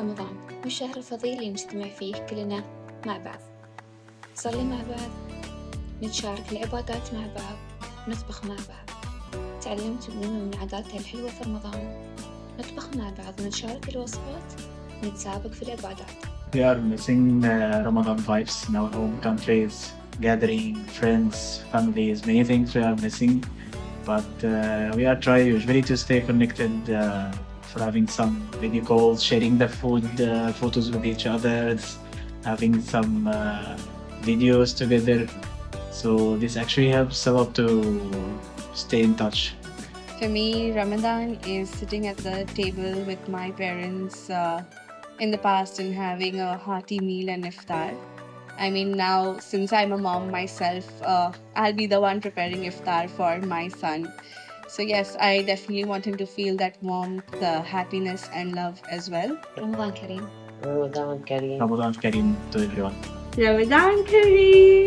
رمضان هو الشهر الفضيل اللي نجتمع فيه كلنا مع بعض، نصلي مع بعض، نتشارك العبادات مع بعض، نطبخ مع بعض. تعلمت من عاداتها الحلوة في رمضان، نطبخ مع بعض ونتشارك الوصفات، نتسابق في العبادات. We are missing Ramadan vibes in our home countries, gathering, friends, families, many things we are missing. But we are trying usually to stay connected for having some video calls, sharing the food photos with each other, having some videos together. So this actually helps a lot to stay in touch. For me, Ramadan is sitting at the table with my parents in the past and having a hearty meal and iftar. I mean, now since I'm a mom myself, I'll be the one preparing iftar for my son. So yes, I definitely want him to feel that warmth, the happiness and love as well. رمضان كريم. رمضان كريم. Ramadan Kareem to everyone. Ramadan Kareem!